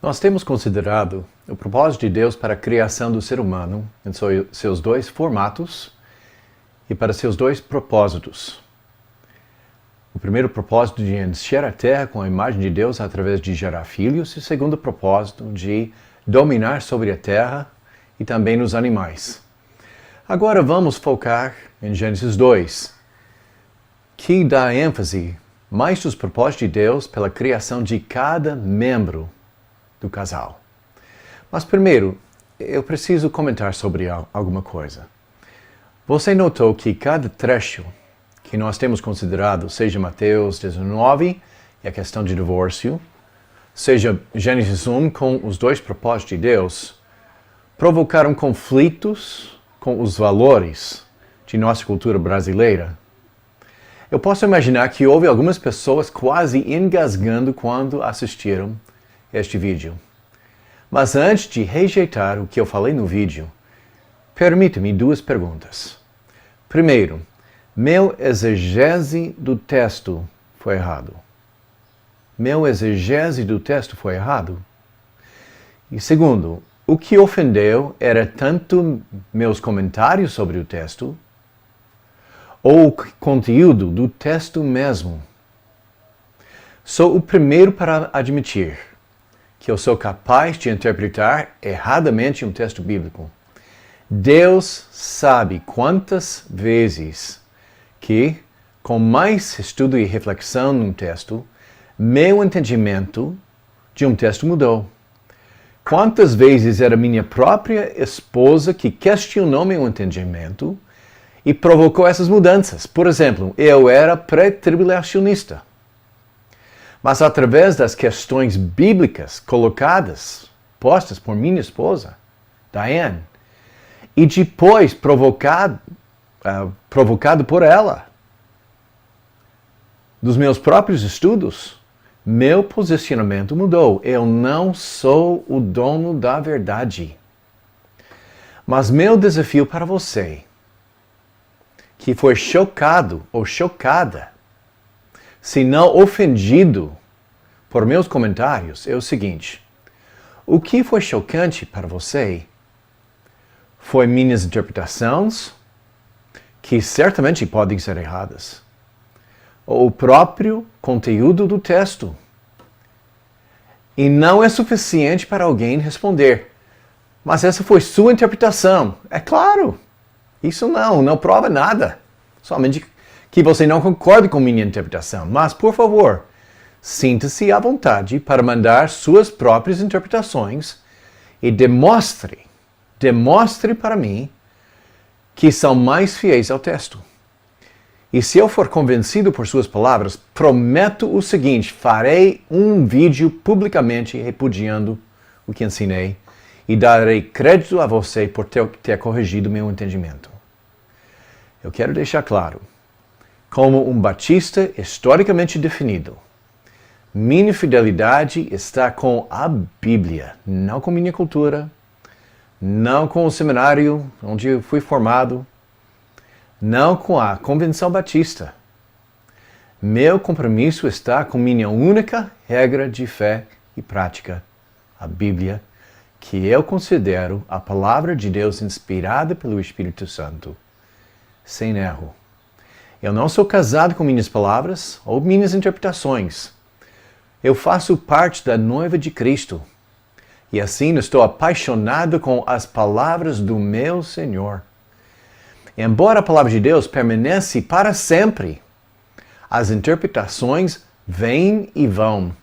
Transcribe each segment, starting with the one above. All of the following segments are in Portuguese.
Nós temos considerado o propósito de Deus para a criação do ser humano em seus dois formatos e para seus dois propósitos. O primeiro propósito de encher a terra com a imagem de Deus através de gerar filhos, e o segundo propósito de dominar sobre a terra e também nos animais. Agora vamos focar em Gênesis 2, que dá ênfase mais dos propósitos de Deus pela criação de cada membro do casal. Mas primeiro, eu preciso comentar sobre alguma coisa. Você notou que cada trecho que nós temos considerado, seja Mateus 19 e a questão de divórcio, seja Gênesis 1 com os dois propósitos de Deus, provocaram conflitos com os valores de nossa cultura brasileira? Eu posso imaginar que houve algumas pessoas quase engasgando quando assistiram este vídeo. Mas antes de rejeitar o que eu falei no vídeo, permita-me duas perguntas. Primeiro, meu exegese do texto foi errado. Meu exegese do texto foi errado. E segundo, o que ofendeu era tanto meus comentários sobre o texto, ou o conteúdo do texto mesmo. Sou o primeiro para admitir que eu sou capaz de interpretar erradamente um texto bíblico. Deus sabe quantas vezes que, com mais estudo e reflexão num texto, meu entendimento de um texto mudou. Quantas vezes era minha própria esposa que questionou meu entendimento e provocou essas mudanças. Por exemplo, eu era pré-tribulacionista. Mas através das questões bíblicas postas por minha esposa, Diane, e depois provocado por ela, dos meus próprios estudos, meu posicionamento mudou. Eu não sou o dono da verdade. Mas meu desafio para você, que foi chocado ou chocada, se não ofendido por meus comentários, é o seguinte: o que foi chocante para você foi minhas interpretações, que certamente podem ser erradas, ou o próprio conteúdo do texto. E não é suficiente para alguém responder: mas essa foi sua interpretação. É claro, isso não prova nada. Somente que você não concorde com minha interpretação. Mas, por favor, sinta-se à vontade para mandar suas próprias interpretações e demonstre para mim que são mais fiéis ao texto. E se eu for convencido por suas palavras, prometo o seguinte: farei um vídeo publicamente repudiando o que ensinei e darei crédito a você por ter corrigido meu entendimento. Eu quero deixar claro, como um batista historicamente definido, minha fidelidade está com a Bíblia, não com minha cultura, não com o seminário onde eu fui formado, não com a Convenção Batista. Meu compromisso está com minha única regra de fé e prática, a Bíblia, que eu considero a palavra de Deus inspirada pelo Espírito Santo, sem erro. Eu não sou casado com minhas palavras ou minhas interpretações. Eu faço parte da noiva de Cristo. E assim estou apaixonado com as palavras do meu Senhor. Embora a palavra de Deus permaneça para sempre, as interpretações vêm e vão.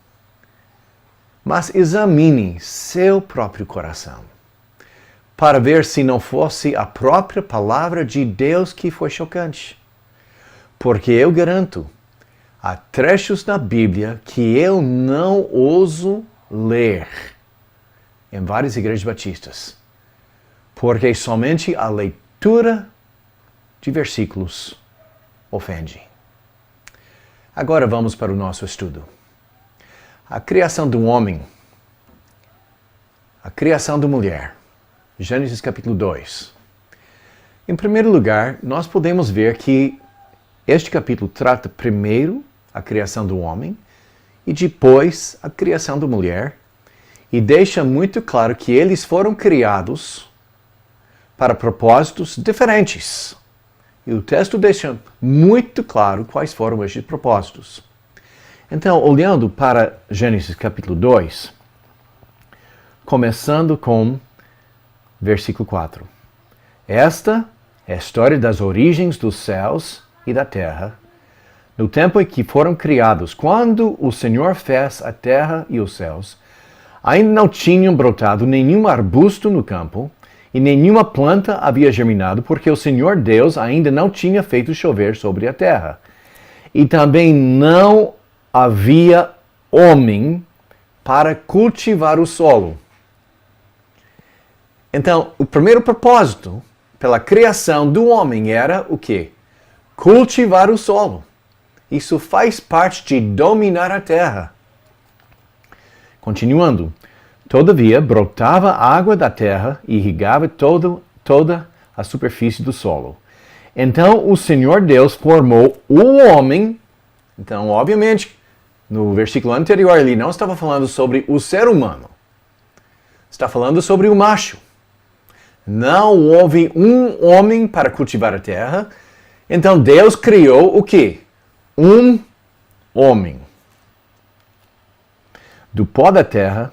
Mas examine seu próprio coração, para ver se não fosse a própria palavra de Deus que foi chocante. Porque eu garanto, há trechos na Bíblia que eu não ouso ler em várias igrejas batistas, porque somente a leitura de versículos ofende. Agora vamos para o nosso estudo. A criação do homem, a criação da mulher. Gênesis capítulo 2. Em primeiro lugar, nós podemos ver que este capítulo trata primeiro a criação do homem e depois a criação da mulher. e deixa muito claro que eles foram criados para propósitos diferentes. E o texto deixa muito claro quais foram esses propósitos. Então, olhando para Gênesis capítulo 2, começando com versículo 4. Esta é a história das origens dos céus e da terra, no tempo em que foram criados. Quando o Senhor fez a terra e os céus, ainda não tinham brotado nenhum arbusto no campo, e nenhuma planta havia germinado, porque o Senhor Deus ainda não tinha feito chover sobre a terra. E também não havia homem para cultivar o solo. Então, o primeiro propósito pela criação do homem era o quê? Cultivar o solo. Isso faz parte de dominar a terra. Continuando. Todavia, brotava água da terra e irrigava toda a superfície do solo. Então o Senhor Deus formou o homem. Então, obviamente, no versículo anterior ele não estava falando sobre o ser humano. Está falando sobre o macho. Não houve um homem para cultivar a terra. Então Deus criou o quê? Um homem. Do pó da terra,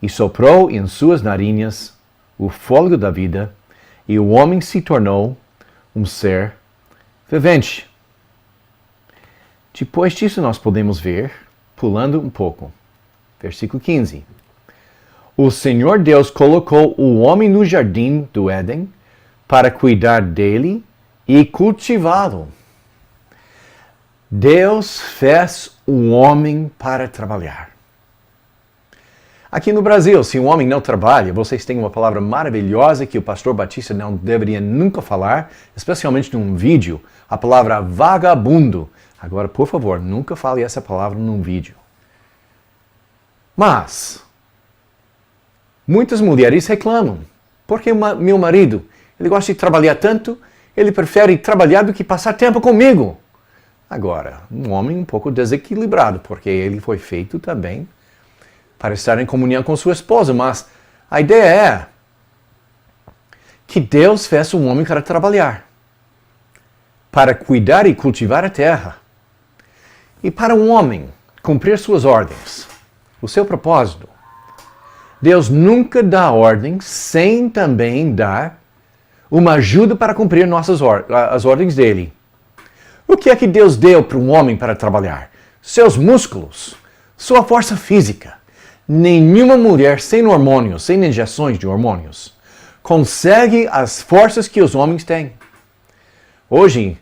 e soprou em suas narinas o fôlego da vida, e o homem se tornou um ser vivente. Depois disso nós podemos ver, pulando um pouco, versículo 15. O Senhor Deus colocou o homem no jardim do Éden para cuidar dele e cultivá-lo. Deus fez o homem para trabalhar. Aqui no Brasil, se um homem não trabalha, vocês têm uma palavra maravilhosa que o pastor Batista não deveria nunca falar, especialmente num vídeo, a palavra vagabundo. Agora, por favor, nunca fale essa palavra num vídeo. Mas, muitas mulheres reclamam, porque meu marido, ele gosta de trabalhar tanto, ele prefere trabalhar do que passar tempo comigo. Agora, um homem um pouco desequilibrado, porque ele foi feito também para estar em comunhão com sua esposa, mas a ideia é que Deus fez um homem para trabalhar, para cuidar e cultivar a terra, e para um homem cumprir suas ordens, o seu propósito. Deus nunca dá ordem sem também dar uma ajuda para cumprir as ordens dele. O que é que Deus deu para um homem para trabalhar? Seus músculos, sua força física. Nenhuma mulher sem hormônios, sem injeções de hormônios, consegue as forças que os homens têm. Hoje,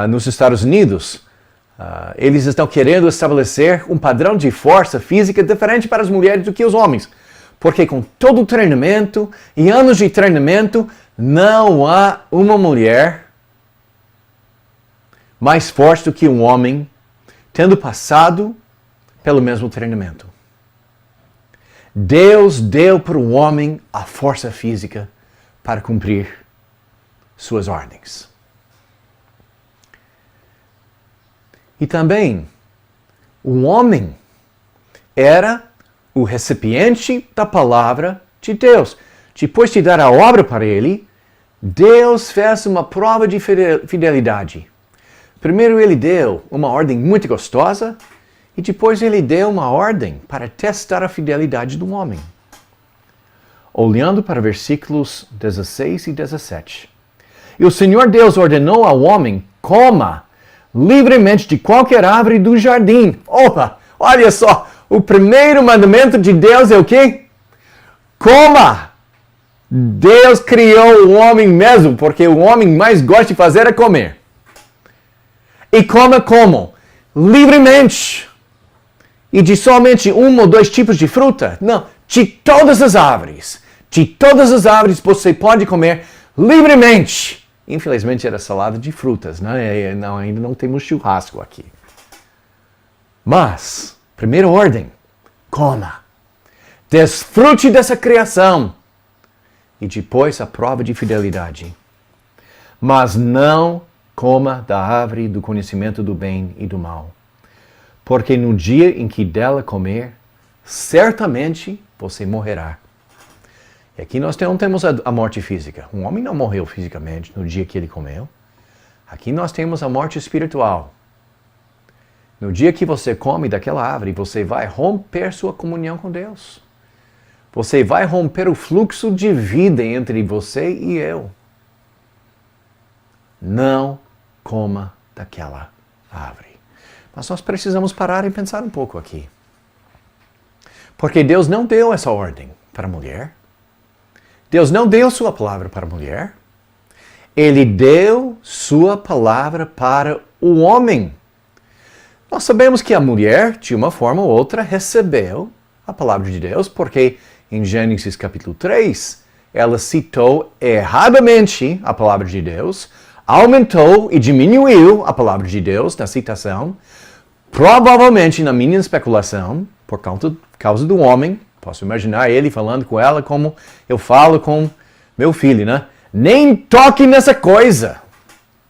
nos Estados Unidos, eles estão querendo estabelecer um padrão de força física diferente para as mulheres do que os homens. Porque com todo o treinamento e anos de treinamento, não há uma mulher mais forte do que um homem tendo passado pelo mesmo treinamento. Deus deu para o homem a força física para cumprir suas ordens. E também, o homem era o recipiente da palavra de Deus. Depois de dar a obra para ele, Deus fez uma prova de fidelidade. Primeiro ele deu uma ordem muito gostosa, e depois ele deu uma ordem para testar a fidelidade do homem. Olhando para versículos 16 e 17. E o Senhor Deus ordenou ao homem, coma livremente de qualquer árvore do jardim. Opa, olha só, o primeiro mandamento de Deus é o quê? Coma! Deus criou o homem mesmo, porque o homem mais gosta de fazer é comer. E coma como? Livremente. E de somente um ou dois tipos de fruta? Não, de todas as árvores. De todas as árvores você pode comer livremente. Infelizmente era salada de frutas, né? Não, ainda não temos churrasco aqui. Mas, primeira ordem, coma. Desfrute dessa criação. E depois a prova de fidelidade. Mas não coma da árvore do conhecimento do bem e do mal. Porque no dia em que dela comer, certamente você morrerá. E aqui nós não temos a morte física. Um homem não morreu fisicamente no dia que ele comeu. Aqui nós temos a morte espiritual. No dia que você come daquela árvore, você vai romper sua comunhão com Deus. Você vai romper o fluxo de vida entre você e eu. Não coma daquela árvore. Mas nós precisamos parar e pensar um pouco aqui. Porque Deus não deu essa ordem para a mulher. Deus não deu sua palavra para a mulher. Ele deu sua palavra para o homem. Nós sabemos que a mulher, de uma forma ou outra, recebeu a palavra de Deus, porque em Gênesis capítulo 3, ela citou erradamente a palavra de Deus, aumentou e diminuiu a palavra de Deus na citação, provavelmente, na minha especulação, por causa do homem. Posso imaginar ele falando com ela como eu falo com meu filho, né? Nem toque nessa coisa.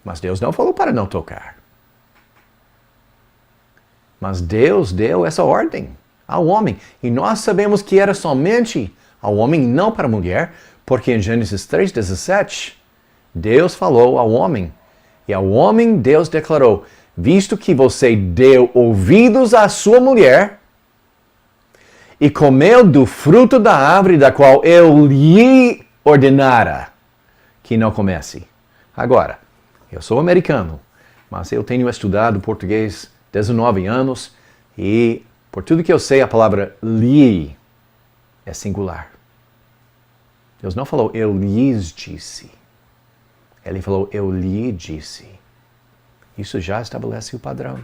Mas Deus não falou para não tocar. Mas Deus deu essa ordem ao homem. E nós sabemos que era somente ao homem, não para a mulher, porque em Gênesis 3:17, Deus falou ao homem. E ao homem Deus declarou: visto que você deu ouvidos à sua mulher e comeu do fruto da árvore da qual eu lhe ordenara que não comesse. Agora, eu sou americano, mas eu tenho estudado português 19 anos e, por tudo que eu sei, a palavra lhe é singular. Deus não falou eu lhes disse. Ele falou eu lhe disse. Isso já estabelece o padrão.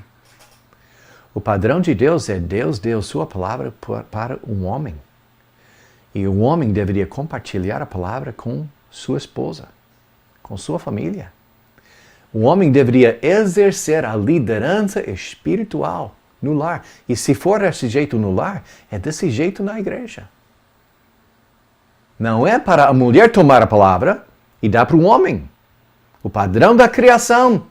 O padrão de Deus é Deus deu sua palavra para um homem. E o homem deveria compartilhar a palavra com sua esposa, com sua família. O homem deveria exercer a liderança espiritual no lar. E se for desse jeito no lar, é desse jeito na igreja. Não é para a mulher tomar a palavra e dar para o homem. O padrão da criação.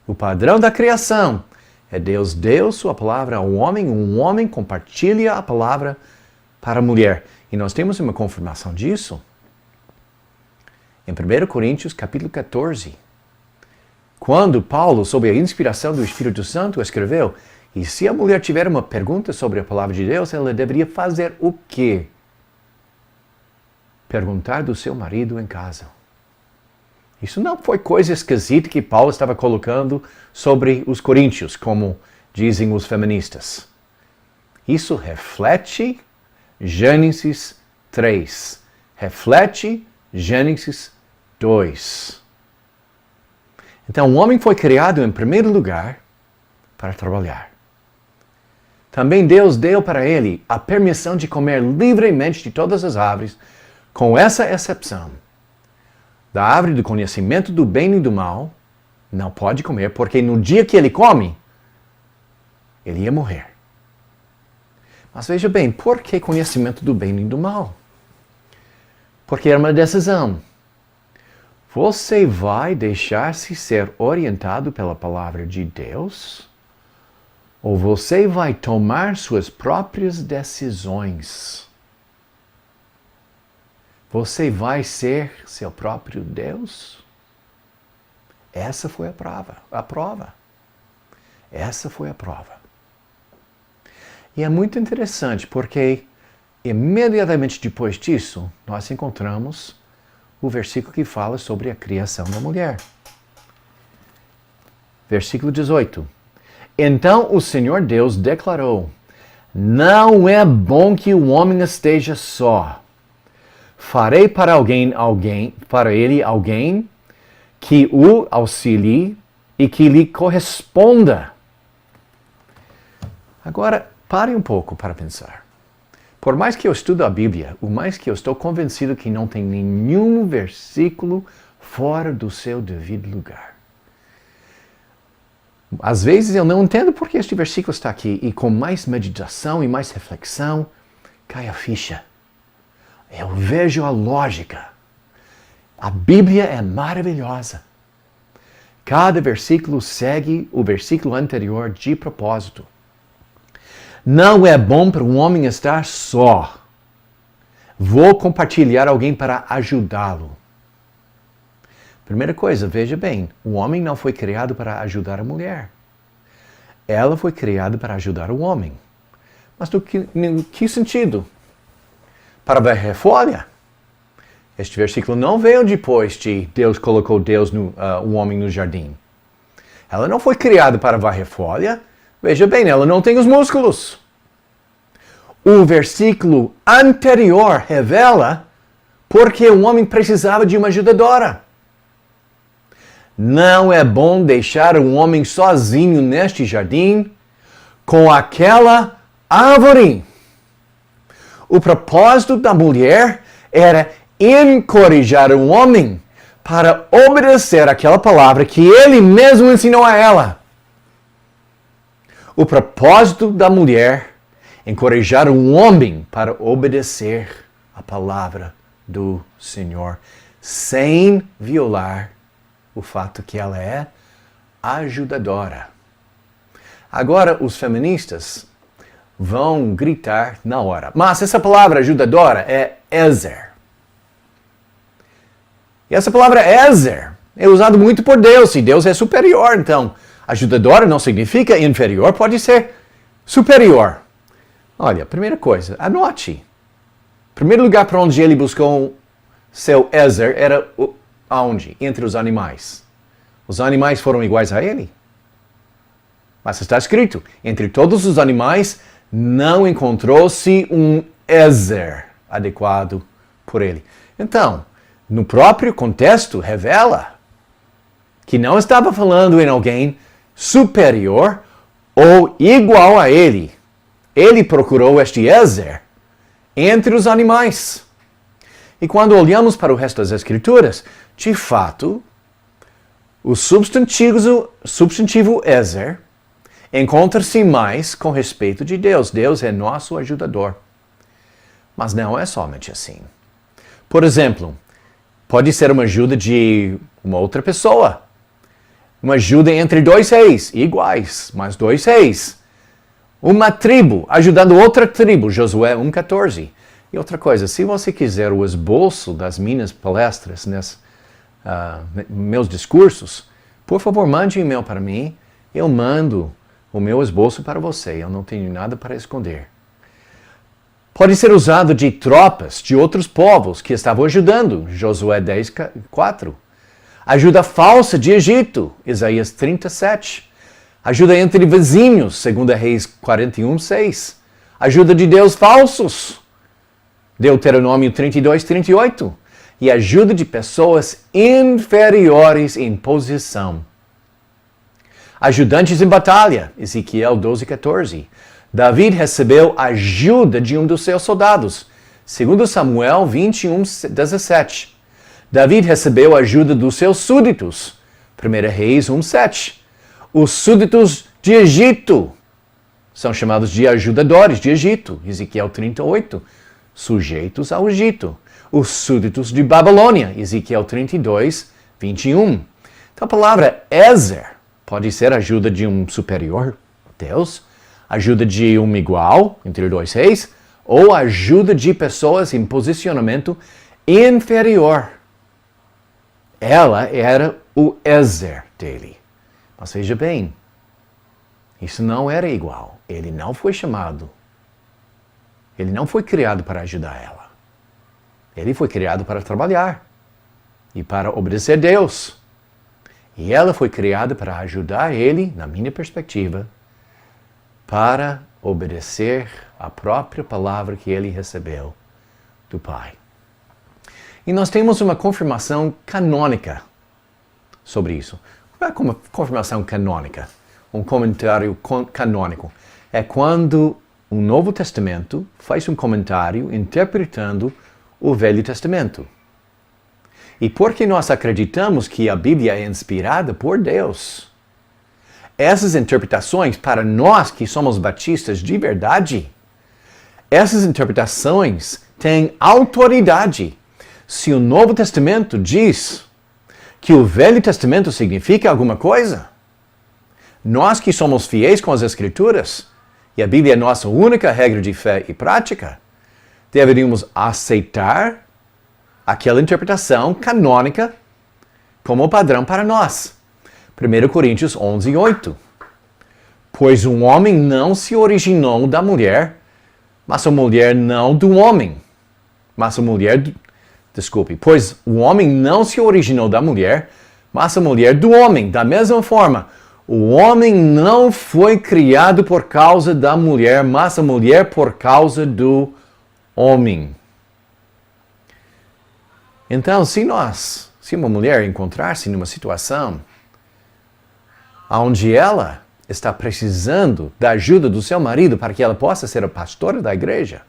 O padrão da criação é Deus deu sua palavra ao homem, um homem compartilha a palavra para a mulher. E nós temos uma confirmação disso em 1 Coríntios capítulo 14. Quando Paulo, sob a inspiração do Espírito Santo, escreveu: e se a mulher tiver uma pergunta sobre a palavra de Deus, ela deveria fazer o quê? Perguntar do seu marido em casa. Isso não foi coisa esquisita que Paulo estava colocando sobre os coríntios, como dizem os feministas. Isso reflete Gênesis 3. Reflete Gênesis 2. Então, o homem foi criado em primeiro lugar para trabalhar. Também Deus deu para ele a permissão de comer livremente de todas as árvores, com essa exceção. Da árvore do conhecimento do bem e do mal, não pode comer, porque no dia que ele come, ele ia morrer. Mas veja bem, por que conhecimento do bem e do mal? Porque era uma decisão. Você vai deixar-se ser orientado pela palavra de Deus? Ou você vai tomar suas próprias decisões? Você vai ser seu próprio Deus? Essa foi a prova. Essa foi a prova. E é muito interessante porque imediatamente depois disso, nós encontramos o versículo que fala sobre a criação da mulher. Versículo 18. Então o Senhor Deus declarou: não é bom que o homem esteja só. Farei para ele alguém que o auxilie e que lhe corresponda. Agora, pare um pouco para pensar. Por mais que eu estudo a Bíblia, o mais que eu estou convencido que não tem nenhum versículo fora do seu devido lugar. Às vezes eu não entendo por que este versículo está aqui e com mais meditação e mais reflexão, cai a ficha. Eu vejo a lógica. A Bíblia é maravilhosa. Cada versículo segue o versículo anterior de propósito. Não é bom para um homem estar só. Vou compartilhar alguém para ajudá-lo. Primeira coisa, veja bem, o homem não foi criado para ajudar a mulher. Ela foi criada para ajudar o homem. Mas em que sentido? Para varrer folha? Este versículo não veio depois de Deus colocou o homem no jardim. Ela não foi criada para varrer folha. Veja bem, ela não tem os músculos. O versículo anterior revela porque o homem precisava de uma ajudadora. Não é bom deixar um homem sozinho neste jardim com aquela árvore. O propósito da mulher era encorajar o homem para obedecer aquela palavra que ele mesmo ensinou a ela. O propósito da mulher é encorajar o homem para obedecer a palavra do Senhor, sem violar o fato que ela é ajudadora. Agora, os feministas vão gritar na hora. Mas essa palavra ajudadora é ezer. E essa palavra ezer é usada muito por Deus, e Deus é superior. Então, ajudadora não significa inferior, pode ser superior. Olha, primeira coisa, anote. Primeiro lugar para onde ele buscou seu ezer era aonde? Entre os animais. Os animais foram iguais a ele? Mas está escrito, entre todos os animais não encontrou-se um ezer adequado por ele. Então, no próprio contexto, revela que não estava falando em alguém superior ou igual a ele. Ele procurou este ezer entre os animais. E quando olhamos para o resto das Escrituras, de fato, o substantivo ezer encontra-se mais com respeito de Deus. Deus é nosso ajudador. Mas não é somente assim. Por exemplo, pode ser uma ajuda de uma outra pessoa. Uma ajuda entre dois reis, iguais, mas dois reis. Uma tribo ajudando outra tribo, Josué 1,14. E outra coisa, se você quiser o esboço das minhas palestras, meus discursos, por favor, mande um e-mail para mim. Eu mando o meu esboço para você. Eu não tenho nada para esconder. Pode ser usado de tropas de outros povos que estavam ajudando, Josué 10,4. Ajuda falsa de Egito, Isaías 37. Ajuda entre vizinhos, 2 Reis 41,6. Ajuda de Deus falsos, Deuteronômio 32,38. E ajuda de pessoas inferiores em posição. Ajudantes em batalha, Ezequiel 12,14. David recebeu ajuda de um dos seus soldados, 2 Samuel 21,17. David recebeu ajuda dos seus súditos, 1 Reis 1,7. Os súditos de Egito são chamados de ajudadores de Egito, Ezequiel 38, sujeitos ao Egito. Os súditos de Babilônia, Ezequiel 32, 21. Então a palavra ezer pode ser ajuda de um superior, Deus, ajuda de um igual, entre dois reis, ou ajuda de pessoas em posicionamento inferior. Ela era o ezer dele. Mas veja bem, isso não era igual. Ele não foi chamado. Ele não foi criado para ajudar ela. Ele foi criado para trabalhar e para obedecer a Deus. E ela foi criada para ajudar ele, na minha perspectiva, para obedecer a própria palavra que ele recebeu do Pai. E nós temos uma confirmação canônica sobre isso. O que é uma confirmação canônica? Um comentário canônico. É quando o Novo Testamento faz um comentário interpretando o Velho Testamento. E porque nós acreditamos que a Bíblia é inspirada por Deus, essas interpretações, para nós que somos batistas de verdade, essas interpretações têm autoridade. Se o Novo Testamento diz que o Velho Testamento significa alguma coisa, nós que somos fiéis com as Escrituras e a Bíblia é nossa única regra de fé e prática, deveríamos aceitar aquela interpretação canônica como padrão para nós. 1 Coríntios 11:8. Pois um homem não se originou da mulher, mas a mulher não do homem. Pois o homem não se originou da mulher, mas a mulher do homem. Da mesma forma, o homem não foi criado por causa da mulher, mas a mulher por causa do homem. Então, se uma mulher encontrar-se numa situação onde ela está precisando da ajuda do seu marido para que ela possa ser a pastora da igreja,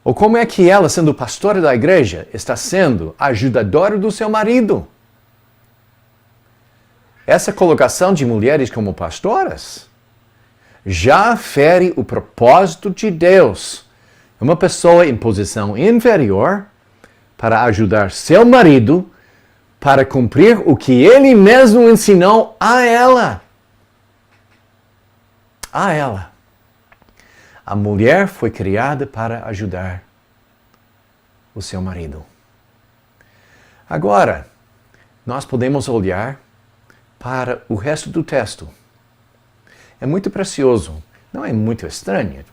ou como é que ela, sendo pastora da igreja, está sendo ajudadora do seu marido? Essa colocação de mulheres como pastoras já fere o propósito de Deus. Uma pessoa em posição inferior para ajudar seu marido para cumprir o que ele mesmo ensinou a ela. A ela. A mulher foi criada para ajudar o seu marido. Agora, nós podemos olhar para o resto do texto. É muito precioso, não é muito estranho.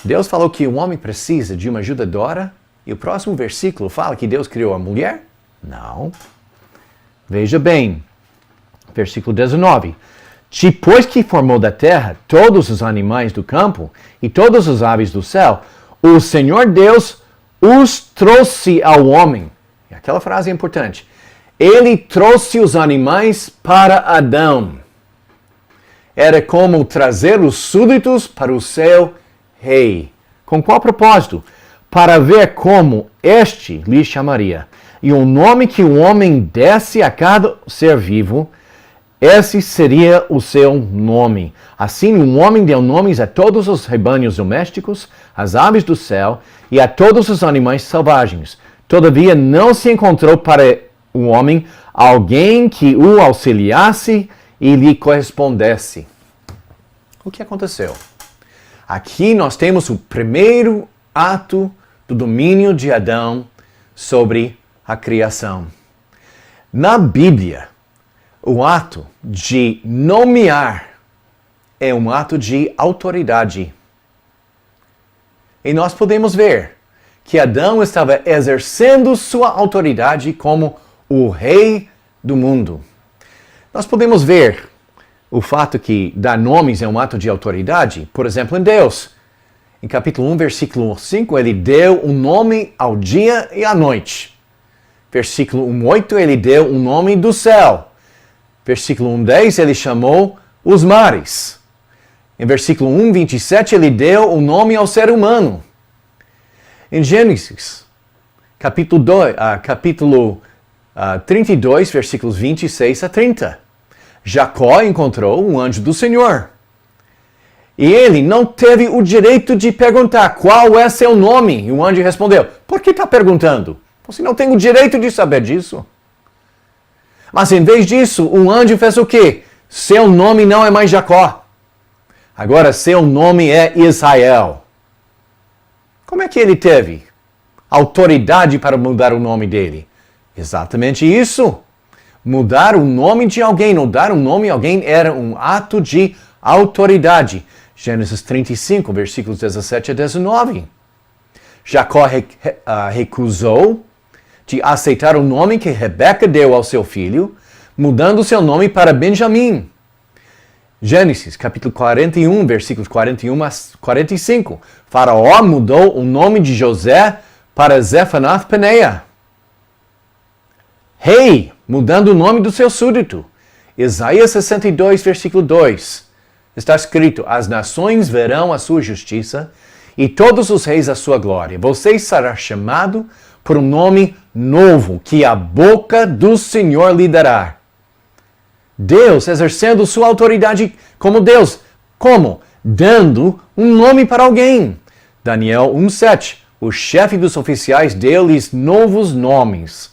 Deus falou que o homem precisa de uma ajudadora e o próximo versículo fala que Deus criou a mulher? Não. Veja bem, versículo 19. Depois que formou da terra todos os animais do campo e todas as aves do céu, o Senhor Deus os trouxe ao homem. E aquela frase é importante. Ele trouxe os animais para Adão. Era como trazer os súditos para o seu rei. Com qual propósito? Para ver como este lhe chamaria. E o nome que o homem desse a cada ser vivo, esse seria o seu nome. Assim, o homem deu nomes a todos os rebanhos domésticos, às aves do céu e a todos os animais selvagens. Todavia, não se encontrou para o homem alguém que o auxiliasse e lhe correspondesse. O que aconteceu? Aqui nós temos o primeiro ato do domínio de Adão sobre a criação. Na Bíblia, o ato de nomear é um ato de autoridade. E nós podemos ver que Adão estava exercendo sua autoridade como o rei do mundo. Nós podemos ver o fato que dar nomes é um ato de autoridade, por exemplo, em Deus. Em capítulo 1, versículo 5, ele deu um nome ao dia e à noite. Versículo 1:8, ele deu um nome do céu. Versículo 1:10, ele chamou os mares. Em versículo 1:27, ele deu um nome ao ser humano. Em Gênesis, capítulo 32, versículos 26 a 30, Jacó encontrou um anjo do Senhor. E ele não teve o direito de perguntar qual é seu nome. E o anjo respondeu, por que está perguntando? Você não tem o direito de saber disso. Mas em vez disso, o anjo fez o quê? Seu nome não é mais Jacó. Agora seu nome é Israel. Como é que ele teve autoridade para mudar o nome dele? Exatamente isso. Mudar o nome de alguém, ou dar um nome a alguém era um ato de autoridade. Gênesis 35, versículos 17 a 19. Jacó recusou de aceitar o nome que Rebeca deu ao seu filho, mudando seu nome para Benjamim. Gênesis, capítulo 41, versículos 41 a 45. Faraó mudou o nome de José para Zephanath-Paneah. Rei, mudando o nome do seu súdito. Isaías 62, versículo 2. Está escrito, as nações verão a sua justiça e todos os reis a sua glória. Você será chamado por um nome novo que a boca do Senhor lhe dará. Deus exercendo sua autoridade como Deus. Como? Dando um nome para alguém. Daniel 1:7. O chefe dos oficiais deu-lhes novos nomes.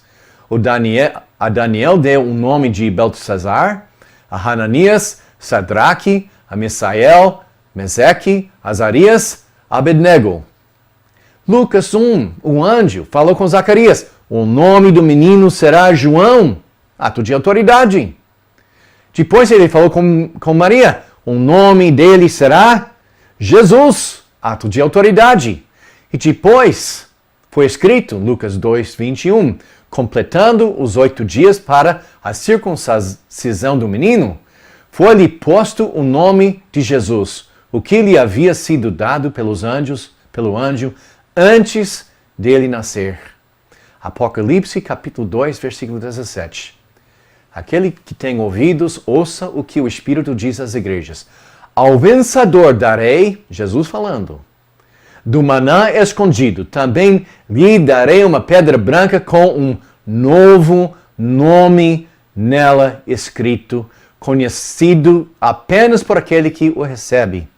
A Daniel deu o nome de Beltesazar, a Hananias, Sadraque, a Misael, Meseque, Azarias, Abednego. Lucas 1, o anjo falou com Zacarias, o nome do menino será João, ato de autoridade. Depois ele falou com Maria, o nome dele será Jesus, ato de autoridade. E depois foi escrito, Lucas 2, 21, completando os 8 dias para a circuncisão do menino, foi-lhe posto o nome de Jesus, o que lhe havia sido dado pelo anjo, antes dele nascer. Apocalipse capítulo 2, versículo 17. Aquele que tem ouvidos, ouça o que o Espírito diz às igrejas. Ao vencedor darei, Jesus falando, do maná escondido, também lhe darei uma pedra branca com um novo nome nela escrito, conhecido apenas por aquele que o recebe.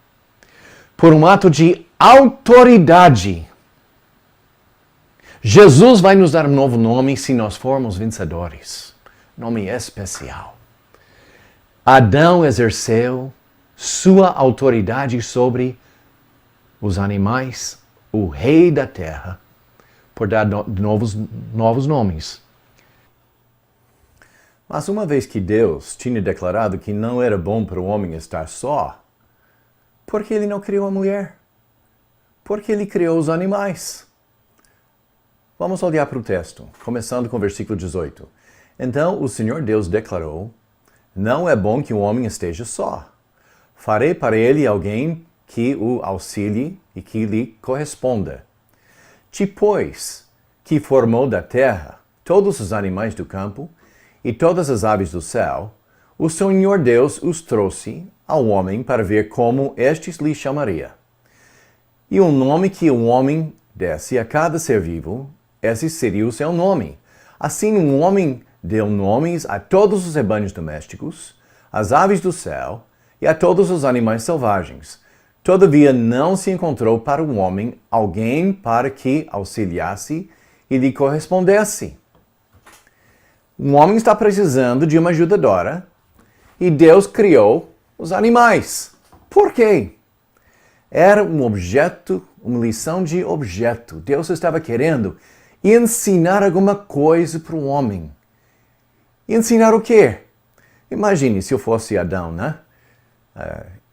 Por um ato de autoridade. Jesus vai nos dar um novo nome se nós formos vencedores. Nome especial. Adão exerceu sua autoridade sobre os animais, o rei da terra, por dar novos nomes. Mas uma vez que Deus tinha declarado que não era bom para o homem estar só, por que ele não criou a mulher? Por que ele criou os animais? Vamos olhar para o texto, começando com o versículo 18. Então o Senhor Deus declarou, não é bom que o homem esteja só. Farei para ele alguém que o auxilie e que lhe corresponda. Depois que formou da terra todos os animais do campo e todas as aves do céu, o Senhor Deus os trouxe ao homem para ver como estes lhe chamaria. E o nome que o homem desse a cada ser vivo, esse seria o seu nome. Assim o homem deu nomes a todos os rebanhos domésticos, às aves do céu e a todos os animais selvagens. Todavia não se encontrou para o homem alguém para que auxiliasse e lhe correspondesse. O homem está precisando de uma ajudadora e Deus criou os animais. Por quê? Era um objeto, uma lição de objeto. Deus estava querendo ensinar alguma coisa para o homem. Ensinar o quê? Imagine se eu fosse Adão, né?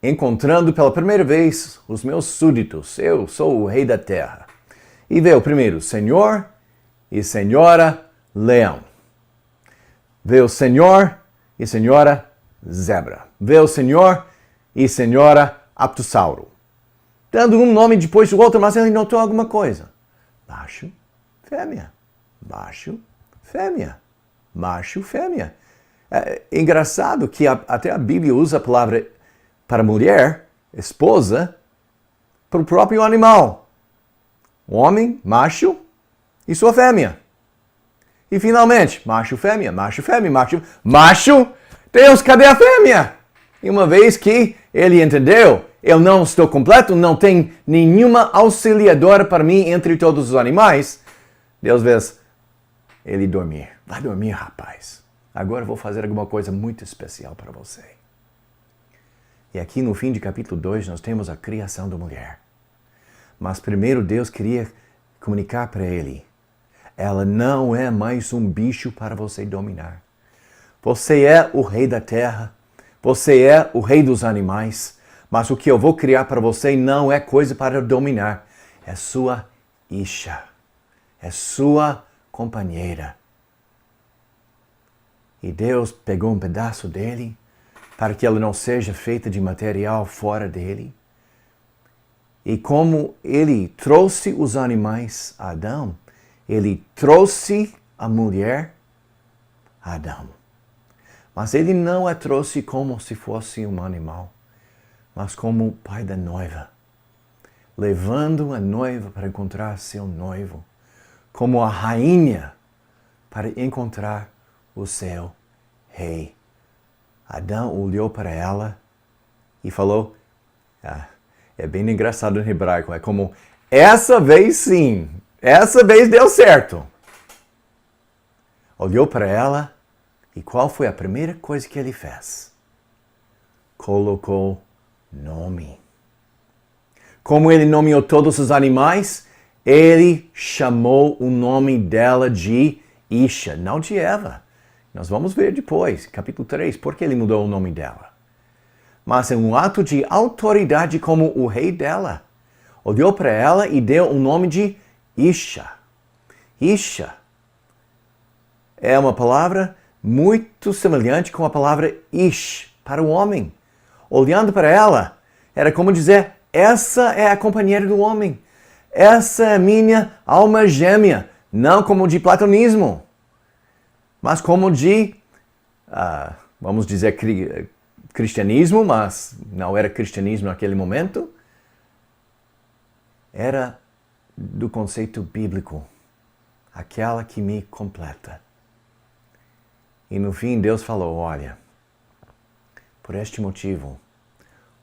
Encontrando pela primeira vez os meus súditos. Eu sou o rei da terra. E vê o primeiro, Senhor e Senhora Leão. Vê o Senhor e Senhora Zebra. Vê o Senhor e Senhora Aptossauro. Dando um nome depois do outro, mas ele notou alguma coisa. Macho, fêmea. Macho, fêmea. Macho, fêmea. É engraçado que até a Bíblia usa a palavra para mulher, esposa, para o próprio animal. Homem, macho e sua fêmea. E finalmente, macho, fêmea, macho, fêmea, macho. Macho, Deus, cadê a fêmea? E uma vez que ele entendeu, eu não estou completo, não tem nenhuma auxiliadora para mim entre todos os animais, Deus vê ele dormir. Vai dormir, rapaz. Agora eu vou fazer alguma coisa muito especial para você. E aqui no fim de capítulo 2 nós temos a criação da mulher. Mas primeiro Deus queria comunicar para ele. Ela não é mais um bicho para você dominar. Você é o rei da terra. Você é o rei dos animais. Mas o que eu vou criar para você não é coisa para dominar. É sua isha. É sua companheira. E Deus pegou um pedaço dele para que ela não seja feita de material fora dele. E como ele trouxe os animais a Adão, ele trouxe a mulher a Adão. Mas ele não a trouxe como se fosse um animal, mas como o pai da noiva, levando a noiva para encontrar seu noivo, como a rainha para encontrar o seu rei. Adão olhou para ela e falou, é bem engraçado em hebraico, é como, essa vez sim, essa vez deu certo. Olhou para ela e qual foi a primeira coisa que ele fez? Colocou nome. Como ele nomeou todos os animais, ele chamou o nome dela de Isha, não de Eva. Nós vamos ver depois, capítulo 3, por que ele mudou o nome dela. Mas é um ato de autoridade como o rei dela. Olhou para ela e deu o nome de Isha. Isha é uma palavra muito semelhante com a palavra Ish, para o homem. Olhando para ela, era como dizer, essa é a companheira do homem. Essa é a minha alma gêmea. Não como de platonismo, mas como de, vamos dizer, cristianismo, mas não era cristianismo naquele momento. Era do conceito bíblico, aquela que me completa. E no fim Deus falou, olha, por este motivo,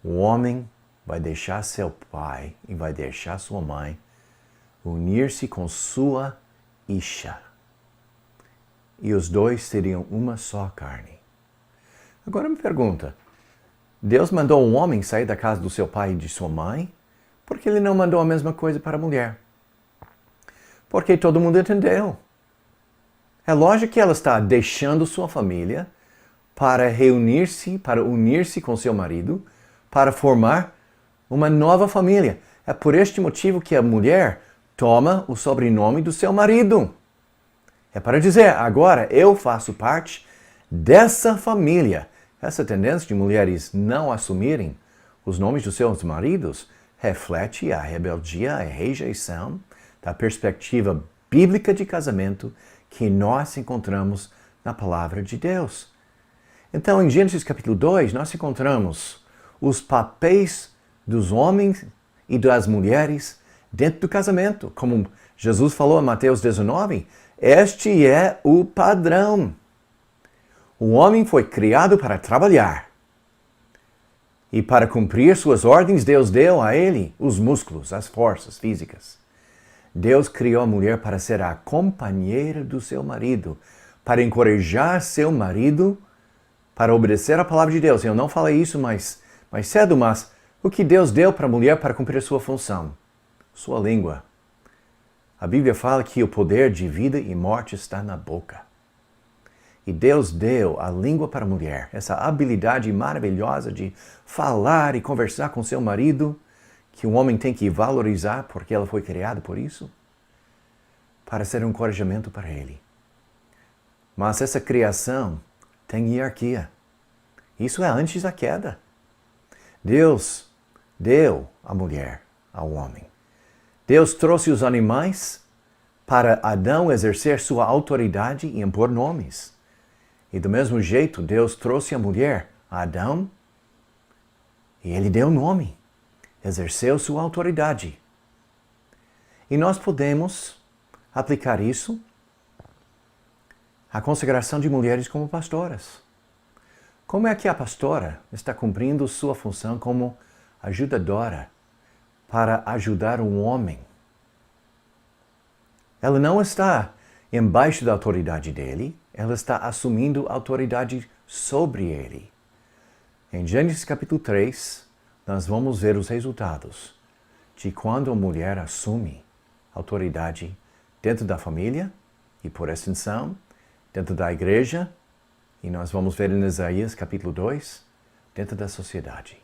o homem vai deixar seu pai e vai deixar sua mãe, unir-se com sua Isha. E os dois seriam uma só carne. Agora me pergunta, Deus mandou um homem sair da casa do seu pai e de sua mãe? Por que ele não mandou a mesma coisa para a mulher? Porque todo mundo entendeu. É lógico que ela está deixando sua família para reunir-se, para unir-se com seu marido, para formar uma nova família. É por este motivo que a mulher toma o sobrenome do seu marido. É para dizer, agora eu faço parte dessa família. Essa tendência de mulheres não assumirem os nomes dos seus maridos reflete a rebeldia, a rejeição da perspectiva bíblica de casamento que nós encontramos na palavra de Deus. Então, em Gênesis capítulo 2, nós encontramos os papéis dos homens e das mulheres dentro do casamento. Como Jesus falou em Mateus 19, este é o padrão. O homem foi criado para trabalhar. E para cumprir suas ordens, Deus deu a ele os músculos, as forças físicas. Deus criou a mulher para ser a companheira do seu marido, para encorajar seu marido, para obedecer a palavra de Deus. Eu não falei isso mais cedo, mas o que Deus deu para a mulher para cumprir a sua função? Sua língua. A Bíblia fala que o poder de vida e morte está na boca. E Deus deu a língua para a mulher, essa habilidade maravilhosa de falar e conversar com seu marido, que o homem tem que valorizar porque ela foi criada por isso, para ser um encorajamento para ele. Mas essa criação tem hierarquia. Isso é antes da queda. Deus deu a mulher ao homem. Deus trouxe os animais para Adão exercer sua autoridade e impor nomes. E do mesmo jeito, Deus trouxe a mulher a Adão e ele deu nome, exerceu sua autoridade. E nós podemos aplicar isso à consagração de mulheres como pastoras. Como é que a pastora está cumprindo sua função como ajudadora para ajudar um homem? Ela não está embaixo da autoridade dele, ela está assumindo autoridade sobre ele. Em Gênesis capítulo 3, nós vamos ver os resultados de quando a mulher assume autoridade dentro da família e, por extensão, dentro da igreja, e nós vamos ver em Isaías capítulo 2, dentro da sociedade.